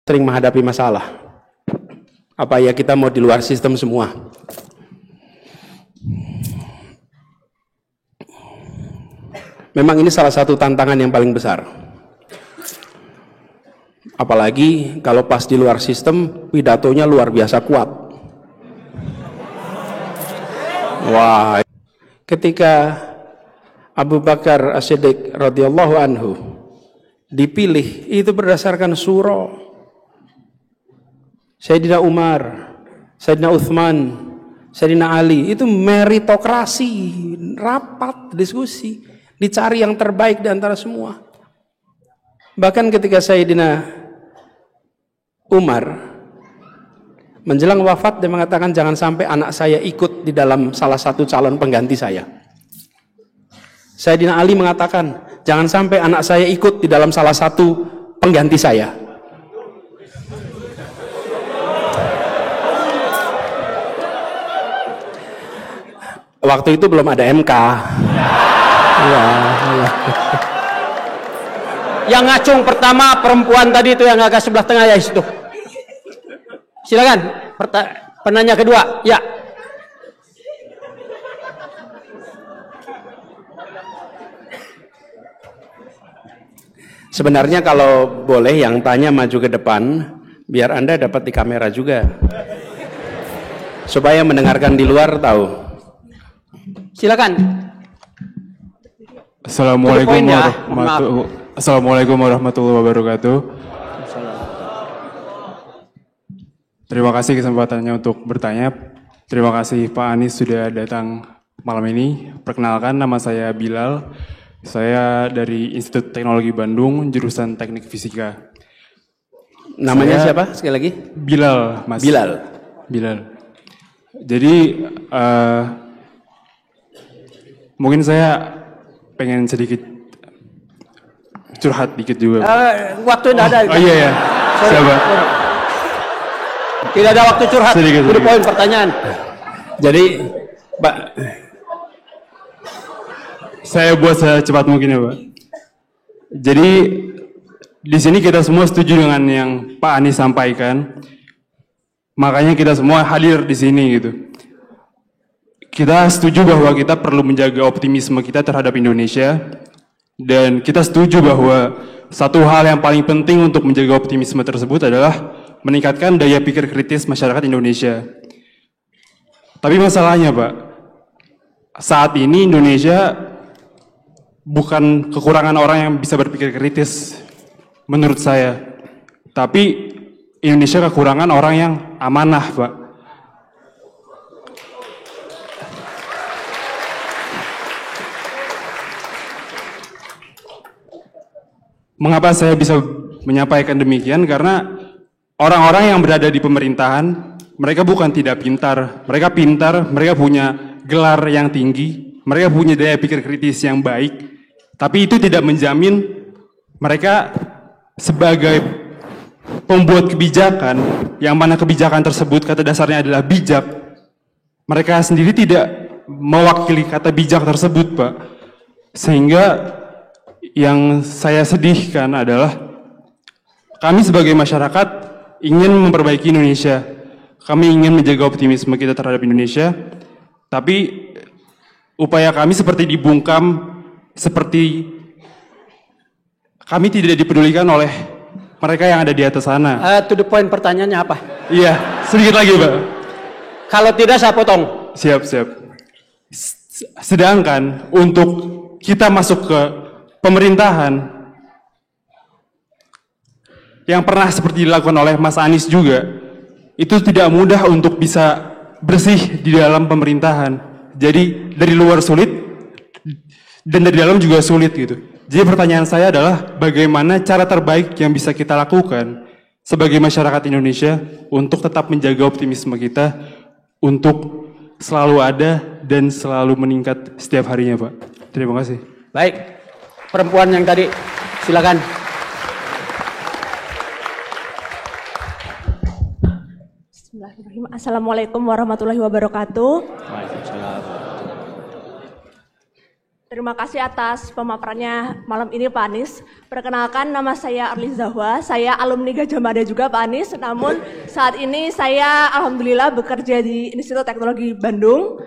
sering menghadapi masalah. Apa ya kita mau di luar sistem semua? Memang ini salah satu tantangan yang paling besar. Apalagi kalau pas di luar sistem, pidatonya luar biasa kuat. Wah, ketika Abu Bakar As-Siddiq radhiyallahu anhu dipilih, itu berdasarkan suro. Sayyidina Umar, Sayyidina Uthman, Sayyidina Ali, itu meritokrasi, rapat, diskusi, dicari yang terbaik di antara semua. Bahkan ketika Sayyidina Umar menjelang wafat, dia mengatakan jangan sampai anak saya ikut di dalam salah satu calon pengganti saya. Sayyidina Ali mengatakan jangan sampai anak saya ikut di dalam salah satu pengganti saya. Waktu itu belum ada MK. Ya. Yang ngacung pertama perempuan tadi itu yang agak sebelah tengah ya itu. Silakan penanya kedua. Ya. Sebenarnya kalau boleh yang tanya maju ke depan, biar Anda dapat di kamera juga. Supaya mendengarkan di luar tahu. Silakan. Assalamualaikum warahmatullahi wabarakatuh. Terima kasih kesempatannya untuk bertanya. Terima kasih Pak Anies sudah datang malam ini. Perkenalkan, nama saya Bilal. Saya dari Institut Teknologi Bandung, jurusan Teknik Fisika. Namanya siapa? Sekali lagi? Bilal, Mas. Bilal. Jadi mungkin saya pengen sedikit curhat dikit juga. Waktu tidak ada. Oh iya. Siapa? Tidak ada waktu curhat. Sedikit. Poin pertanyaan. Jadi, Pak, saya buat secepat mungkin ya, Pak. Jadi di sini kita semua setuju dengan yang Pak Anies sampaikan. Makanya kita semua hadir di sini gitu. Kita setuju bahwa kita perlu menjaga optimisme kita terhadap Indonesia. Dan kita setuju bahwa satu hal yang paling penting untuk menjaga optimisme tersebut adalah meningkatkan daya pikir kritis masyarakat Indonesia. Tapi masalahnya, Pak, saat ini Indonesia bukan kekurangan orang yang bisa berpikir kritis, menurut saya. Tapi Indonesia kekurangan orang yang amanah, Pak. Mengapa saya bisa menyampaikan demikian? Karena orang-orang yang berada di pemerintahan, mereka bukan tidak pintar, mereka punya gelar yang tinggi, mereka punya daya pikir kritis yang baik, tapi itu tidak menjamin mereka sebagai pembuat kebijakan, yang mana kebijakan tersebut kata dasarnya adalah bijak, mereka sendiri tidak mewakili kata bijak tersebut, Pak. Sehingga yang saya sedihkan adalah kami sebagai masyarakat ingin memperbaiki Indonesia. Kami ingin menjaga optimisme kita terhadap Indonesia. Tapi upaya kami seperti dibungkam, seperti kami tidak dipedulikan oleh mereka yang ada di atas sana. To the point pertanyaannya apa? Iya, sedikit lagi, Pak. Kalau tidak saya potong. Siap. Sedangkan untuk kita masuk ke pemerintahan yang pernah seperti dilakukan oleh Mas Anies juga, itu tidak mudah untuk bisa bersih di dalam pemerintahan. Jadi dari luar sulit dan dari dalam juga sulit gitu. Jadi pertanyaan saya adalah bagaimana cara terbaik yang bisa kita lakukan sebagai masyarakat Indonesia untuk tetap menjaga optimisme kita untuk selalu ada dan selalu meningkat setiap harinya, Pak. Terima kasih. Baik. Perempuan yang tadi, silakan. Assalamualaikum warahmatullahi wabarakatuh. Waalaikumsalam. Terima kasih atas pemaparannya malam ini Pak Anies. Perkenalkan, nama saya Arli Zahwa, saya alumni Gajah Mada juga Pak Anies. Namun saat ini saya alhamdulillah bekerja di Institut Teknologi Bandung.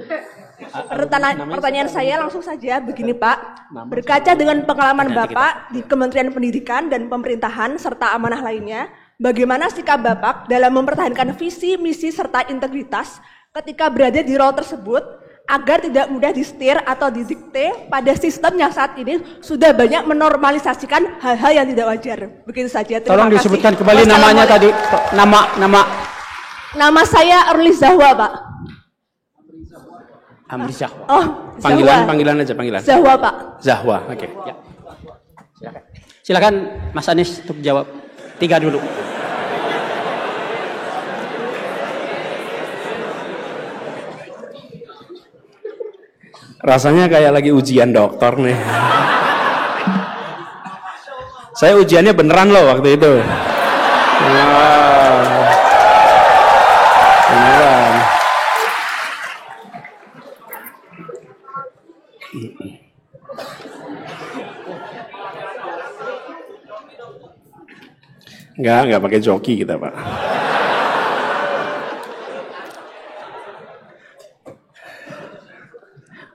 Pertanyaan saya langsung saja begini Pak. Berkaca dengan pengalaman Bapak di Kementerian Pendidikan dan Pemerintahan serta amanah lainnya, bagaimana sikap Bapak dalam mempertahankan visi, misi, serta integritas ketika berada di role tersebut agar tidak mudah disetir atau didikte pada sistem yang saat ini sudah banyak menormalisasikan hal-hal yang tidak wajar. Begitu saja. Tolong disebutkan kembali namanya tadi. Nama saya Arli Zahwa, Pak. Amri Zahwa. Oh, Panggilan aja. Zahwa, Pak. Zahwa, oke. Ya. Silakan Mas Anies untuk jawab. 3 dulu. Rasanya kayak lagi ujian dokter nih. Saya ujiannya beneran loh waktu itu. Beneran. Enggak pakai joki kita, Pak.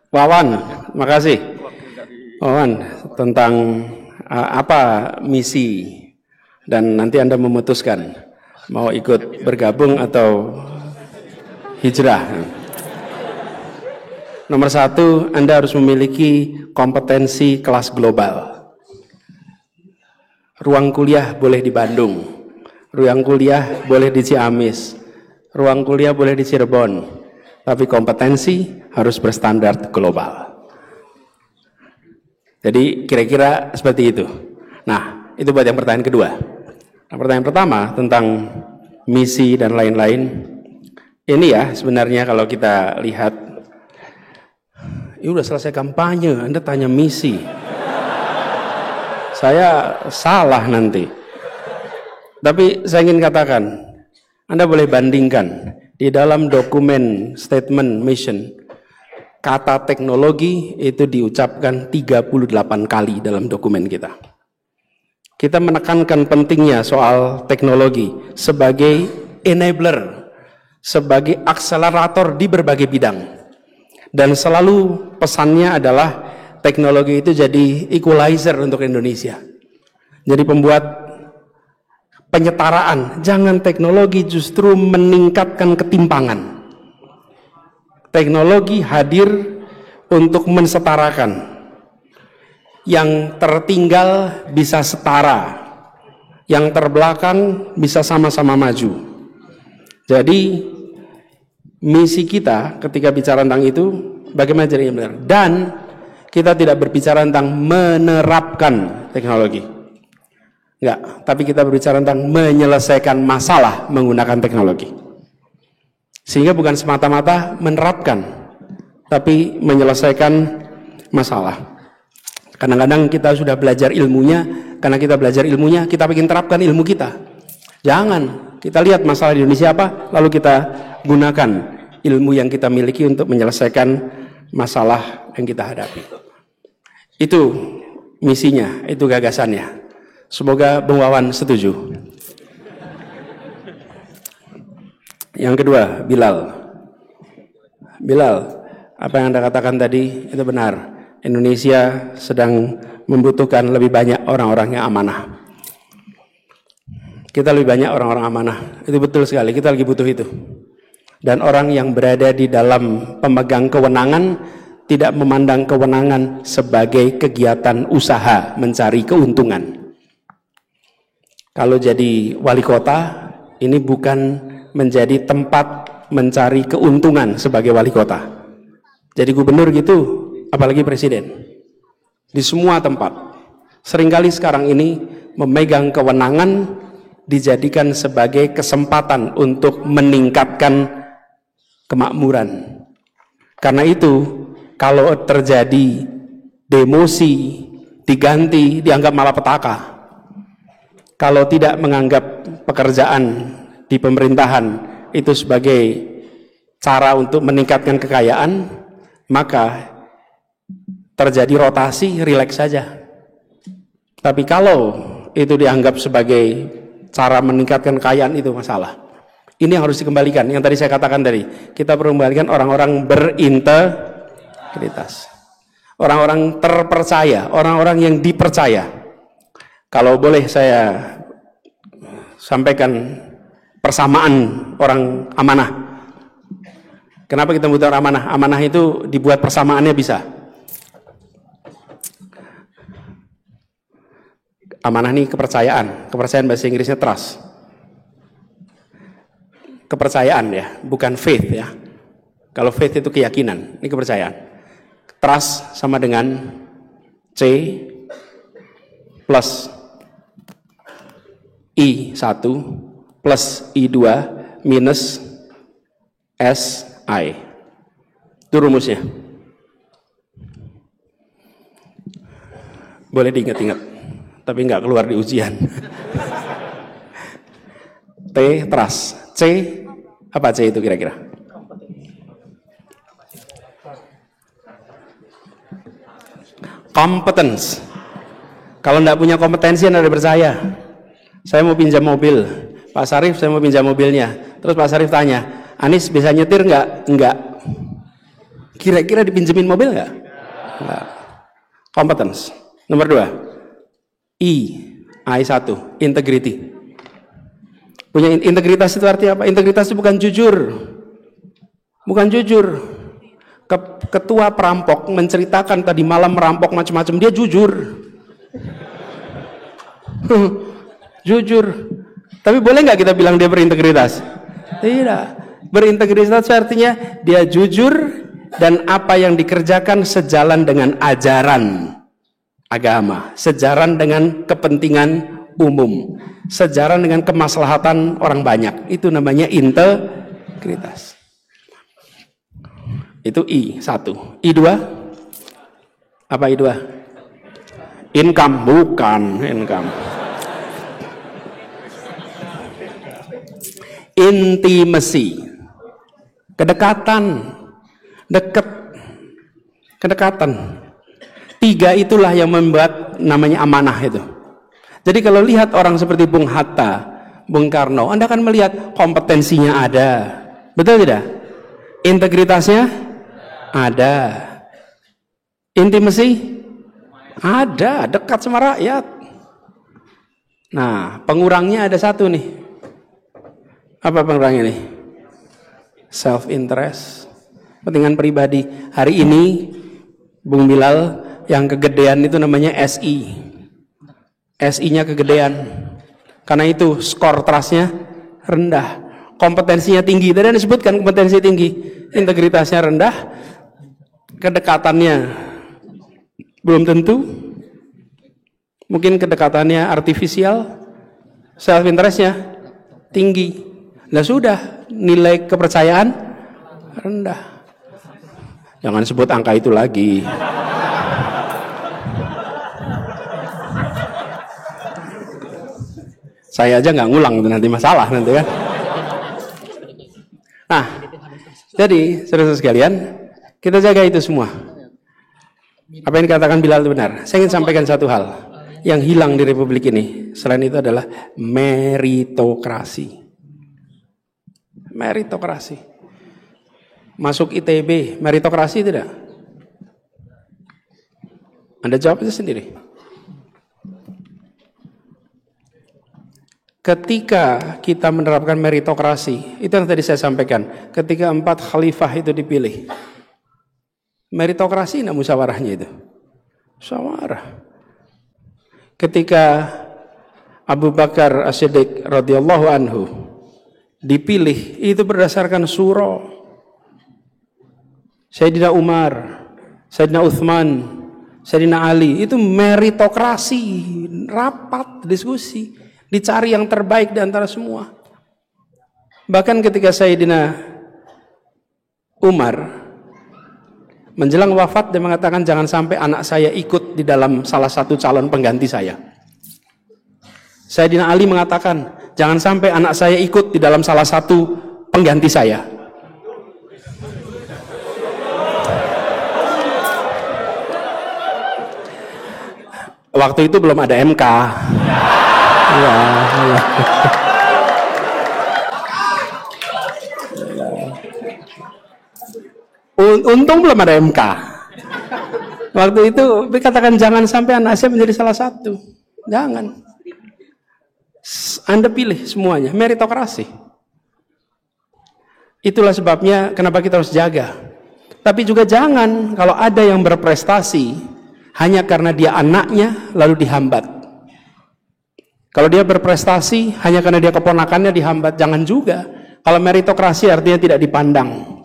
Wawan, makasih. Wawan, tentang apa misi dan nanti Anda memutuskan mau ikut bergabung atau hijrah. Nomor 1, Anda harus memiliki kompetensi kelas global. Ruang kuliah boleh di Bandung, ruang kuliah boleh di Ciamis, ruang kuliah boleh di Cirebon, tapi kompetensi harus berstandar global. Jadi kira-kira seperti itu. Nah, itu buat yang pertanyaan kedua. Nah, pertanyaan pertama tentang misi dan lain-lain. Ini ya sebenarnya kalau kita lihat, ini udah selesai kampanye, Anda tanya misi. Saya salah nanti. Tapi saya ingin katakan, Anda boleh bandingkan di dalam dokumen statement mission, kata teknologi itu diucapkan 38 kali dalam dokumen kita. Kita menekankan pentingnya soal teknologi sebagai enabler, sebagai akselerator di berbagai bidang. Dan selalu pesannya adalah teknologi itu jadi equalizer untuk Indonesia. Jadi pembuat penyetaraan, jangan teknologi justru meningkatkan ketimpangan. Teknologi hadir untuk mensetarakan. Yang tertinggal bisa setara, yang terbelakang bisa sama-sama maju. Jadi misi kita ketika bicara tentang itu bagaimana caranya benar. Dan kita tidak berbicara tentang menerapkan teknologi. Enggak, tapi kita berbicara tentang menyelesaikan masalah menggunakan teknologi. Sehingga bukan semata-mata menerapkan, tapi menyelesaikan masalah. Kadang-kadang kita sudah belajar ilmunya, karena kita belajar ilmunya, kita ingin terapkan ilmu kita. Jangan, kita lihat masalah di Indonesia apa, lalu kita gunakan ilmu yang kita miliki untuk menyelesaikan masalah yang kita hadapi. Itu misinya, itu gagasannya. Semoga Bung Wawan setuju. Yang kedua, Bilal. Bilal, apa yang Anda katakan tadi itu benar. Indonesia sedang membutuhkan lebih banyak orang-orang yang amanah. Kita lebih banyak orang-orang amanah. Itu betul sekali, kita lagi butuh itu. Dan orang yang berada di dalam pemegang kewenangan tidak memandang kewenangan sebagai kegiatan usaha mencari keuntungan. Kalau jadi wali kota, ini bukan menjadi tempat mencari keuntungan sebagai wali kota. Jadi gubernur gitu, apalagi presiden. Di semua tempat. Seringkali sekarang ini memegang kewenangan dijadikan sebagai kesempatan untuk meningkatkan kemakmuran. Karena itu, kalau terjadi demosi, diganti, dianggap malapetaka. Kalau tidak menganggap pekerjaan di pemerintahan itu sebagai cara untuk meningkatkan kekayaan, maka terjadi rotasi, rileks saja. Tapi kalau itu dianggap sebagai cara meningkatkan kekayaan, itu masalah. Ini yang harus dikembalikan. Yang tadi saya katakan tadi, kita perlu kembalikan orang-orang berintegritas, orang-orang terpercaya, orang-orang yang dipercaya. Kalau boleh saya sampaikan persamaan orang amanah. Kenapa kita butuh orang amanah? Amanah itu dibuat persamaannya bisa. Amanah ini kepercayaan. Kepercayaan bahasa Inggrisnya trust. Kepercayaan ya, bukan faith ya. Kalau faith itu keyakinan, ini kepercayaan. Trust sama dengan C plus I1 plus I2 minus SI. Itu rumusnya. Boleh diingat-ingat, tapi nggak keluar di ujian. T trust, C apa C itu kira-kira? Competence. Kalau nggak punya kompetensi, Anda percaya. Saya mau pinjam mobil, Pak Sarif saya mau pinjam mobilnya. Terus Pak Sarif tanya, Anis bisa nyetir nggak? Enggak. Kira-kira dipinjemin mobil nggak? Enggak. Competence. Nomor 2, I1, integrity. Punya integritas itu artinya apa? Integritas itu bukan jujur. Bukan jujur. Ketua perampok menceritakan tadi malam merampok macam-macam, dia jujur. Jujur. Tapi boleh nggak kita bilang dia berintegritas? Tidak. Berintegritas artinya dia jujur dan apa yang dikerjakan sejalan dengan ajaran agama, sejalan dengan kepentingan umum, sejalan dengan kemaslahatan orang banyak. Itu namanya integritas. Itu I1. I2 apa I2? Income, bukan income. Intimacy, kedekatan, kedekatan. 3 itulah yang membuat namanya amanah itu. Jadi kalau lihat orang seperti Bung Hatta, Bung Karno, Anda akan melihat kompetensinya ada, betul tidak? Integritasnya ada, intimacy ada, dekat sama rakyat. Nah, pengurangnya ada satu nih. Apa pengurangnya nih? Self interest, kepentingan pribadi. Hari ini Bung Bilal yang kegedean itu namanya SI. SI-nya kegedean. Karena itu skor trust-nya rendah. Kompetensinya tinggi. Tadi Anda sebutkan kompetensi tinggi. Integritasnya rendah. Kedekatannya belum tentu. Mungkin kedekatannya artifisial. Self interest-nya tinggi. Nah sudah, nilai kepercayaan rendah. Jangan sebut angka itu lagi. Saya aja nggak ngulang, nanti masalah nanti kan. Nah, jadi saudara sekalian, kita jaga itu semua. Apa yang dikatakan Bilal itu benar. Saya ingin sampaikan satu hal yang hilang di Republik ini. Selain itu adalah meritokrasi. Meritokrasi. Masuk ITB, meritokrasi tidak? Anda jawab itu sendiri. Ketika kita menerapkan meritokrasi, itu yang tadi saya sampaikan. Ketika 4 khalifah itu dipilih, meritokrasi, nah musyawarahnya itu. Musyawarah. Ketika Abu Bakar As-Siddiq radhiyallahu anhu dipilih, itu berdasarkan syura. Sayyidina Umar, Sayyidina Uthman, Sayyidina Ali, itu meritokrasi, rapat, diskusi, dicari yang terbaik di antara semua. Bahkan ketika Sayyidina Umar menjelang wafat, dia mengatakan jangan sampai anak saya ikut di dalam salah satu calon pengganti saya. Sayyidina Ali mengatakan jangan sampai anak saya ikut di dalam salah satu pengganti saya. Waktu itu belum ada MK. Ya, ya. Untung belum ada MK. Waktu itu katakan jangan sampai anak saya menjadi salah satu. Jangan. Anda pilih semuanya, meritokrasi. Itulah sebabnya kenapa kita harus jaga. Tapi juga jangan kalau ada yang berprestasi hanya karena dia anaknya lalu dihambat. Kalau dia berprestasi hanya karena dia keponakannya dihambat, jangan juga. Kalau meritokrasi artinya tidak dipandang.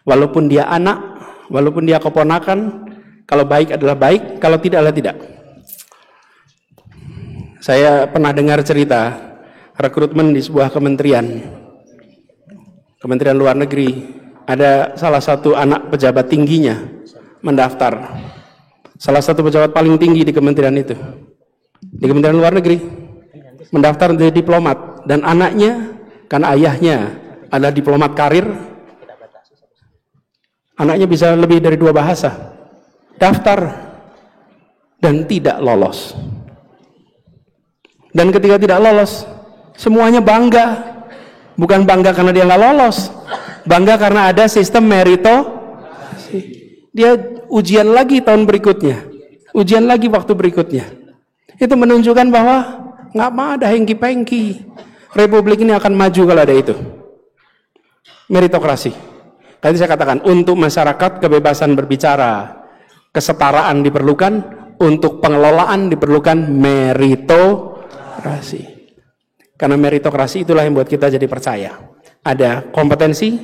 Walaupun dia anak, walaupun dia keponakan, kalau baik adalah baik, kalau tidak adalah tidak. Saya pernah dengar cerita rekrutmen di sebuah kementerian luar negeri. Ada salah satu anak pejabat tingginya mendaftar. Salah satu pejabat paling tinggi di kementerian itu, di kementerian luar negeri, mendaftar menjadi diplomat. Dan anaknya, karena ayahnya adalah diplomat karir, anaknya bisa lebih dari 2 bahasa, daftar dan tidak lolos. Dan ketika tidak lolos, semuanya bangga. Bukan bangga karena dia nggak lolos, bangga karena ada sistem meritokrasi. Dia ujian lagi tahun berikutnya, ujian lagi waktu berikutnya. Itu menunjukkan bahwa nggak mau ada hengki-pengki. Republik ini akan maju kalau ada itu. Meritokrasi. Tadi saya katakan, untuk masyarakat kebebasan berbicara, kesetaraan diperlukan, untuk pengelolaan diperlukan meritokrasi. Karena meritokrasi itulah yang membuat kita jadi percaya. Ada kompetensi,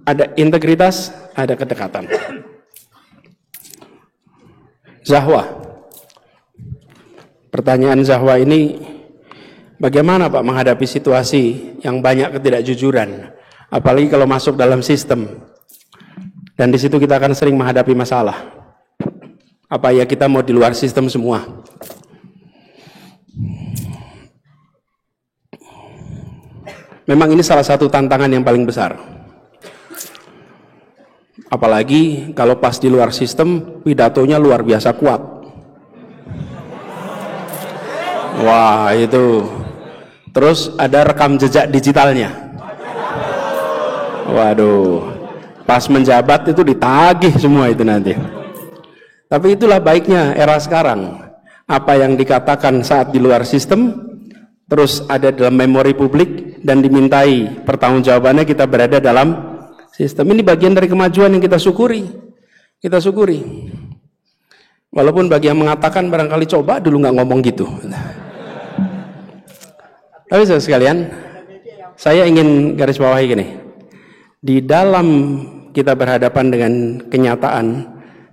ada integritas, ada kedekatan. Zahwa. Pertanyaan Zahwa ini, bagaimana Pak menghadapi situasi yang banyak ketidakjujuran, apalagi kalau masuk dalam sistem. Dan di situ kita akan sering menghadapi masalah. Apa ya kita mau di luar sistem semua? Memang ini salah satu tantangan yang paling besar. Apalagi kalau pas di luar sistem, pidatonya luar biasa kuat. Wah, itu. Terus ada rekam jejak digitalnya. Waduh. Pas menjabat itu ditagih semua itu nanti. Tapi itulah baiknya era sekarang. Apa yang dikatakan saat di luar sistem, terus ada dalam memori publik dan dimintai pertanggungjawabannya kita berada dalam sistem. Ini bagian dari kemajuan yang kita syukuri. Kita syukuri. Walaupun bagi yang mengatakan barangkali coba dulu nggak ngomong gitu. Tapi sekalian, saya ingin garis bawahi gini. Di dalam kita berhadapan dengan kenyataan,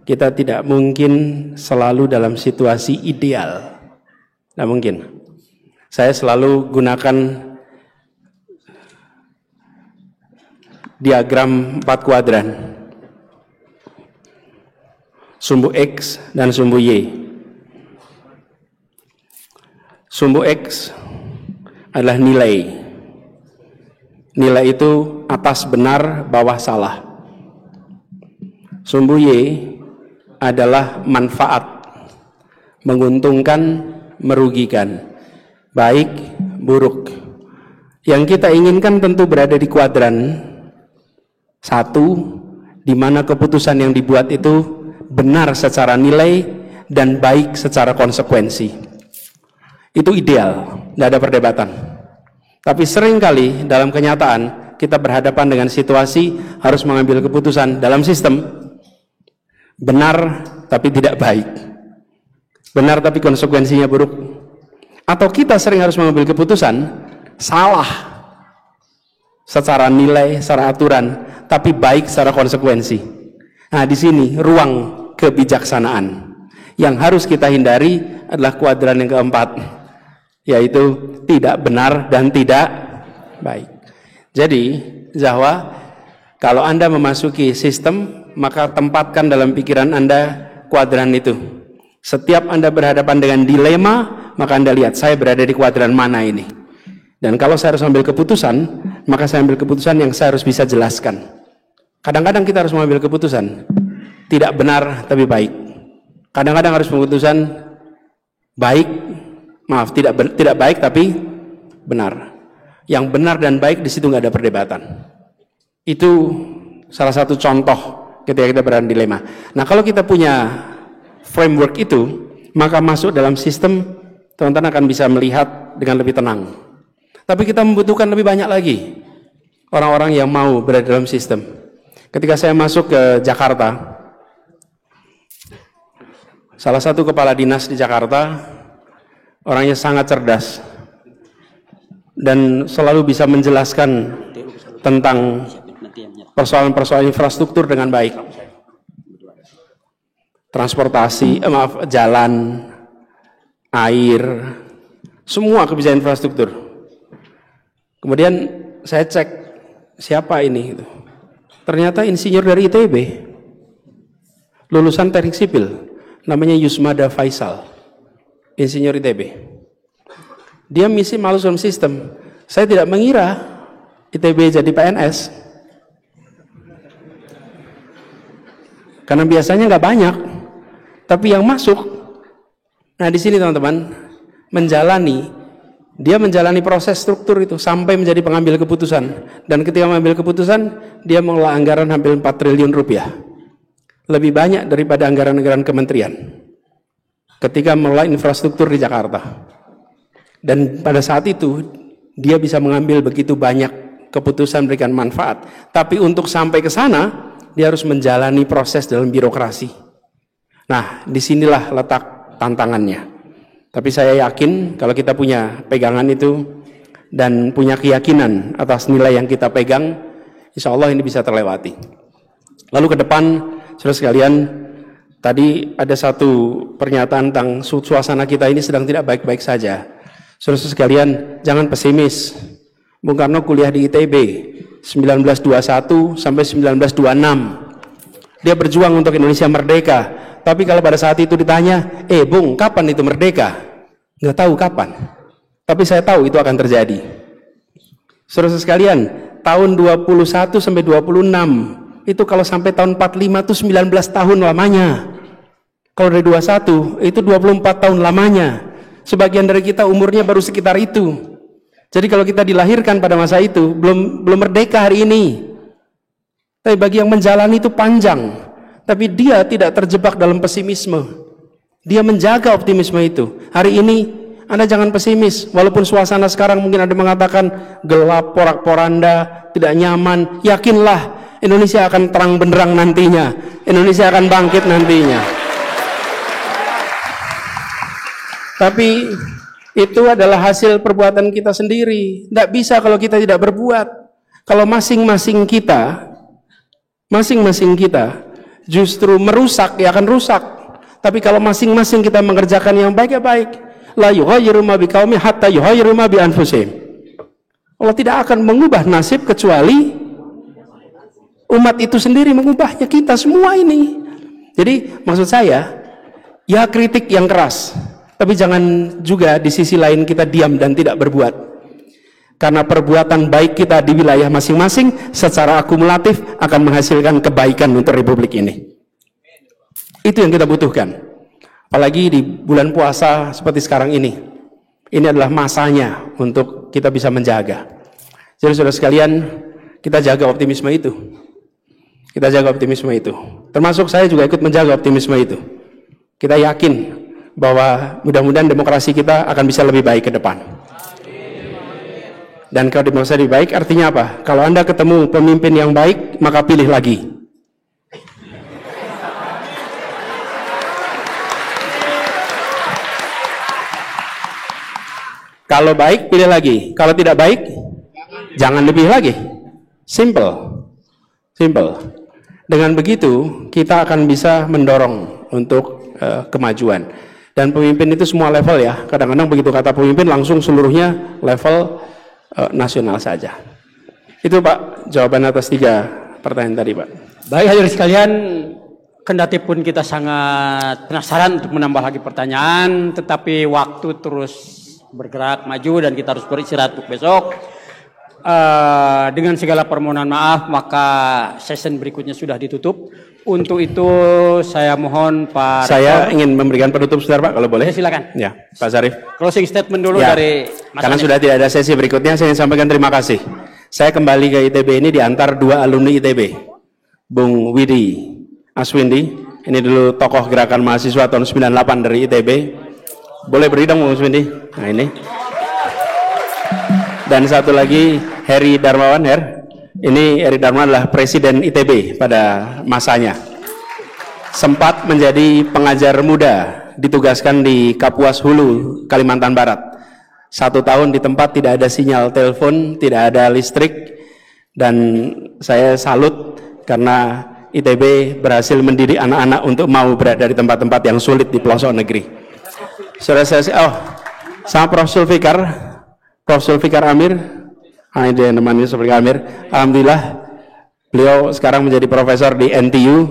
kita tidak mungkin selalu dalam situasi ideal. Tidak mungkin. Saya selalu gunakan diagram 4 kuadran. Sumbu X dan sumbu Y. Sumbu X adalah nilai. Nilai itu atas benar, bawah salah. Sumbu Y adalah manfaat, menguntungkan, merugikan, baik, buruk. Yang kita inginkan tentu berada di kuadran 1, di mana keputusan yang dibuat itu benar secara nilai dan baik secara konsekuensi. Itu ideal, tidak ada perdebatan. Tapi seringkali dalam kenyataan kita berhadapan dengan situasi harus mengambil keputusan dalam sistem benar tapi tidak baik, benar tapi konsekuensinya buruk. Atau kita sering harus mengambil keputusan salah secara nilai, secara aturan, tapi baik secara konsekuensi. Nah, di sini ruang kebijaksanaan. Yang harus kita hindari adalah kuadran yang keempat, yaitu tidak benar dan tidak baik. Jadi, Zahwa, kalau Anda memasuki sistem, maka tempatkan dalam pikiran Anda kuadran itu. Setiap Anda berhadapan dengan dilema, maka Anda lihat, saya berada di kuadran mana ini. Dan kalau saya harus ambil keputusan, maka saya ambil keputusan yang saya harus bisa jelaskan. Kadang-kadang kita harus mengambil keputusan tidak benar tapi baik. Kadang-kadang harus keputusan baik, maaf, tidak baik tapi benar. Yang benar dan baik di situ nggak ada perdebatan. Itu salah satu contoh ketika kita berada di dilema. Nah, kalau kita punya framework itu, maka masuk dalam sistem, teman-teman akan bisa melihat dengan lebih tenang. Tapi kita membutuhkan lebih banyak lagi orang-orang yang mau berada dalam sistem. Ketika saya masuk ke Jakarta, salah satu kepala dinas di Jakarta, orangnya sangat cerdas dan selalu bisa menjelaskan tentang persoalan-persoalan infrastruktur dengan baik. Transportasi, jalan, air, semua kebijakan infrastruktur. Kemudian saya cek siapa ini. Ternyata insinyur dari ITB, lulusan teknik sipil, namanya Yusmada Faisal, insinyur ITB. Dia misi masuk dalam sistem. Saya tidak mengira ITB jadi PNS. Karena biasanya nggak banyak, tapi yang masuk. Nah di sini teman-teman dia menjalani proses struktur itu sampai menjadi pengambil keputusan. Dan ketika mengambil keputusan, dia mengelola anggaran hampir 4 triliun rupiah, lebih banyak daripada anggaran-anggaran kementerian. Ketika mengelola infrastruktur di Jakarta, dan pada saat itu dia bisa mengambil begitu banyak keputusan memberikan manfaat. Tapi untuk sampai ke sana, dia harus menjalani proses dalam birokrasi. Nah, disinilah letak tantangannya. Tapi saya yakin kalau kita punya pegangan itu dan punya keyakinan atas nilai yang kita pegang, insya Allah ini bisa terlewati. Lalu ke depan, saudara sekalian, tadi ada satu pernyataan tentang suasana kita ini sedang tidak baik-baik saja. Saudara sekalian, jangan pesimis. Bung Karno kuliah di ITB 1921 sampai 1926. Dia berjuang untuk Indonesia merdeka. Tapi kalau pada saat itu ditanya, Bung, kapan itu merdeka? Nggak tahu kapan. Tapi saya tahu itu akan terjadi. Saudara sekalian, tahun 21 sampai 26, itu kalau sampai tahun 45 itu 19 tahun lamanya. Kalau dari 21, itu 24 tahun lamanya. Sebagian dari kita umurnya baru sekitar itu. Jadi kalau kita dilahirkan pada masa itu, belum merdeka hari ini. Tapi bagi yang menjalani itu panjang. Tapi dia tidak terjebak dalam pesimisme. Dia menjaga optimisme itu. Hari ini Anda jangan pesimis. Walaupun suasana sekarang mungkin ada mengatakan gelap, porak-poranda, tidak nyaman. Yakinlah Indonesia akan terang benderang nantinya. Indonesia akan bangkit nantinya. Tapi itu adalah hasil perbuatan kita sendiri. Tidak bisa kalau kita tidak berbuat. Kalau masing-masing kita justru merusak, ya akan rusak. Tapi kalau masing-masing kita mengerjakan yang baik, ya baik. La yughayyiru ma biqaumin hatta yughayyiru ma bi anfusihim. Allah tidak akan mengubah nasib kecuali umat itu sendiri mengubahnya, kita semua ini. Jadi maksud saya, ya kritik yang keras. Tapi jangan juga di sisi lain kita diam dan tidak berbuat. Karena perbuatan baik kita di wilayah masing-masing secara akumulatif akan menghasilkan kebaikan untuk Republik ini. Itu yang kita butuhkan. Apalagi di bulan puasa seperti sekarang ini. Ini adalah masanya untuk kita bisa menjaga. Jadi saudara sekalian, kita jaga optimisme itu. Kita jaga optimisme itu. Termasuk saya juga ikut menjaga optimisme itu. Kita yakin bahwa mudah-mudahan demokrasi kita akan bisa lebih baik ke depan. Dan kalau demokrasi lebih baik artinya apa? Kalau Anda ketemu pemimpin yang baik, maka pilih lagi. Kalau baik, pilih lagi. Kalau tidak baik, jangan lebih lagi. Simple. Dengan begitu, kita akan bisa mendorong untuk kemajuan. Dan pemimpin itu semua level ya. Kadang-kadang begitu kata pemimpin langsung seluruhnya level nasional saja. Itu Pak, jawaban atas 3 pertanyaan tadi Pak. Baik hadirin sekalian, kendati pun kita sangat penasaran untuk menambah lagi pertanyaan, tetapi waktu terus bergerak maju dan kita harus beristirahat untuk besok. dengan segala permohonan maaf, maka session berikutnya sudah ditutup. Untuk itu saya mohon Pak Saya ingin memberikan penutup sebentar Pak, kalau boleh. Silakan. Ya, Pak Sarif. Closing statement dulu Ya, dari Mas karena Anies. sudah tidak ada sesi berikutnya, saya ingin sampaikan terima kasih. Saya kembali ke ITB ini diantar 2 alumni ITB, Bung Widi Aswindi. Ini dulu tokoh gerakan mahasiswa tahun 98 dari ITB. Boleh beri dong Bung Aswindi. Nah ini. Dan satu lagi Heri Darmawan, Ini Heri Darmawan adalah presiden ITB pada masanya. Sempat menjadi pengajar muda, ditugaskan di Kapuas Hulu, Kalimantan Barat. 1 tahun di tempat tidak ada sinyal telepon, tidak ada listrik, dan saya salut karena ITB berhasil mendidik anak-anak untuk mau berada di tempat-tempat yang sulit di pelosok negeri. Saudara saya, sama Prof. Sulfikar Amir. Ini dia namanya Sulfikar Amir. Alhamdulillah beliau sekarang menjadi profesor di NTU,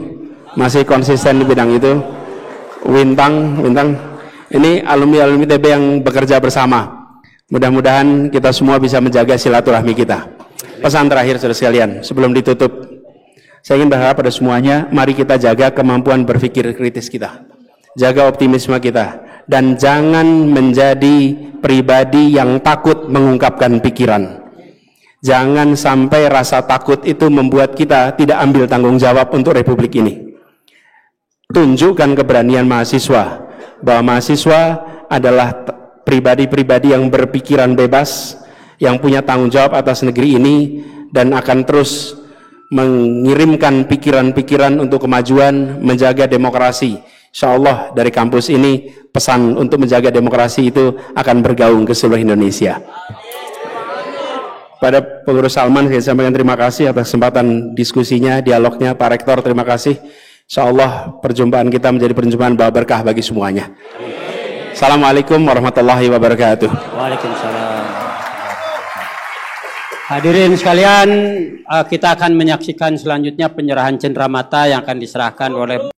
masih konsisten di bidang itu. Wintang, ini alumni ITB yang bekerja bersama. Mudah-mudahan kita semua bisa menjaga silaturahmi kita. Pesan terakhir saudara sekalian, sebelum ditutup, saya ingin berharap pada semuanya, mari kita jaga kemampuan berpikir kritis kita, jaga optimisme kita, dan jangan menjadi pribadi yang takut mengungkapkan pikiran. Jangan sampai rasa takut itu membuat kita tidak ambil tanggung jawab untuk republik ini. Tunjukkan keberanian mahasiswa, bahwa mahasiswa adalah pribadi-pribadi yang berpikiran bebas, yang punya tanggung jawab atas negeri ini, dan akan terus mengirimkan pikiran-pikiran untuk kemajuan, menjaga demokrasi. Insya Allah dari kampus ini pesan untuk menjaga demokrasi itu akan bergaung ke seluruh Indonesia. Pada pengurus Salman saya sampaikan terima kasih atas kesempatan diskusinya, dialognya. Pak Rektor terima kasih. Insya Allah perjumpaan kita menjadi perjumpaan bawa berkah bagi semuanya. Assalamualaikum warahmatullahi wabarakatuh. Waalaikumsalam. Hadirin sekalian, kita akan menyaksikan selanjutnya penyerahan cenderamata yang akan diserahkan oleh